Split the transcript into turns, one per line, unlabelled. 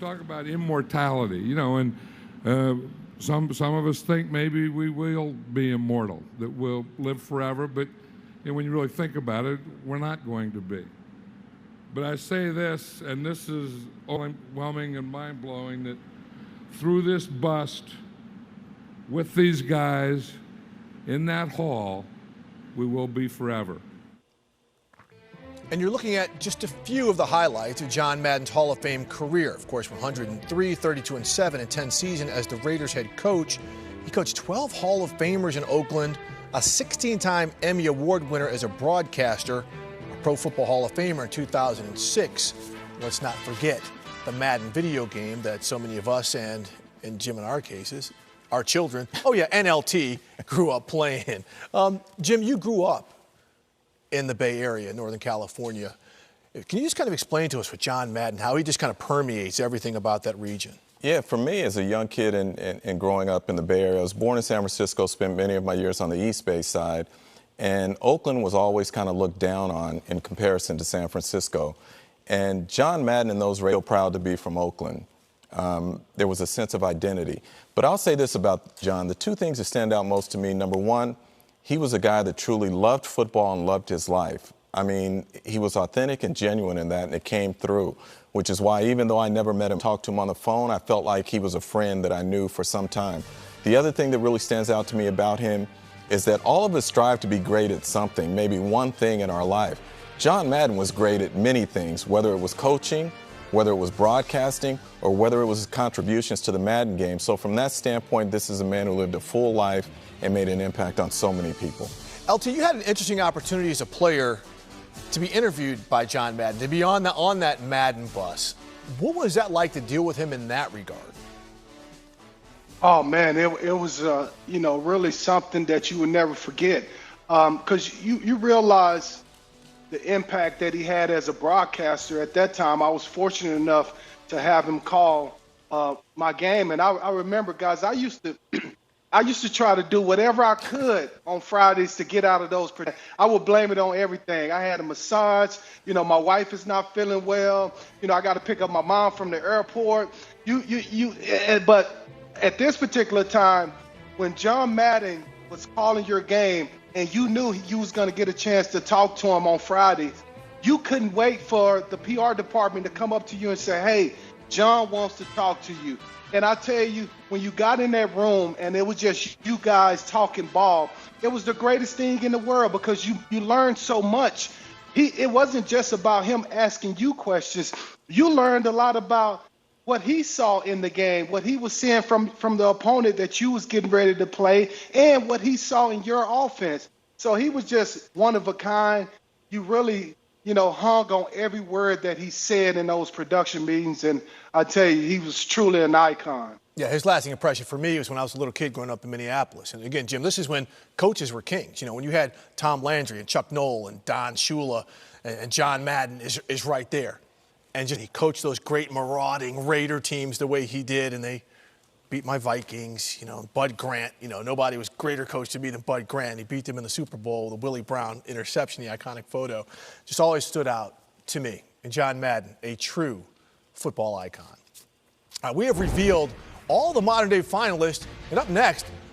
talk about immortality, you know, and some of us think maybe we will be immortal, that we'll live forever, but you know, when you really think about it, we're not going to be. But I say this, and this is overwhelming and mind-blowing, that through this bust, with these guys in that hall, we will be forever.
And you're looking at just a few of the highlights of John Madden's Hall of Fame career. Of course, 103, 32-7 and 10 season as the Raiders head coach. He coached 12 Hall of Famers in Oakland, a 16-time Emmy Award winner as a broadcaster, a Pro Football Hall of Famer in 2006. Let's not forget the Madden video game that so many of us and Jim in our cases, our children, NLT, grew up playing. Jim, you grew up in the Bay Area, Northern California. Can you just kind of explain to us with John Madden, how he just kind of permeates everything about that region?
Yeah, for me as a young kid and growing up in the Bay Area, I was born in San Francisco, spent many of my years on the East Bay side, and Oakland was always kind of looked down on in comparison to San Francisco. And John Madden and those Raiders were proud to be from Oakland. There was a sense of identity. But I'll say this about John, the two things that stand out most to me, number one, he was a guy that truly loved football and loved his life. I mean, he was authentic and genuine in that, and it came through, which is why even though I never met him, talked to him on the phone, I felt like he was a friend that I knew for some time. The other thing that really stands out to me about him is that all of us strive to be great at something, maybe one thing in our life. John Madden was great at many things, whether it was coaching, whether it was broadcasting, or whether it was his contributions to the Madden game. So from that standpoint, this is a man who lived a full life and made an impact on so many people.
LT, you had an interesting opportunity as a player to be interviewed by John Madden, to be on that Madden bus. What was that like to deal with him in that regard?
Oh, man, it was, really something that you would never forget. Because you realize the impact that he had as a broadcaster. At that time, I was fortunate enough to have him call my game. And I remember, guys, I used to try to do whatever I could on Fridays to get out of those. I would blame it on everything. I had a massage. My wife is not feeling well. I got to pick up my mom from the airport. But at this particular time, when John Madden was calling your game and you knew you was going to get a chance to talk to him on Fridays, you couldn't wait for the PR department to come up to you and say, hey, John wants to talk to you. And I tell you, when you got in that room and it was just you guys talking ball, it was the greatest thing in the world because you learned so much. It wasn't just about him asking you questions. You learned a lot about what he saw in the game, what he was seeing from the opponent that you was getting ready to play, and what he saw in your offense. So he was just one of a kind. You really, hung on every word that he said in those production meetings, and I tell you, he was truly an icon.
Yeah, his lasting impression for me was when I was a little kid growing up in Minneapolis. And again, Jim, this is when coaches were kings. When you had Tom Landry and Chuck Noll and Don Shula and John Madden is right there. And he coached those great marauding Raider teams the way he did, and they beat my Vikings. Bud Grant, nobody was greater coach to me than Bud Grant. He beat them in the Super Bowl, the Willie Brown interception, the iconic photo. Just always stood out to me. And John Madden, a true football icon. We have revealed all the modern-day finalists, and up next,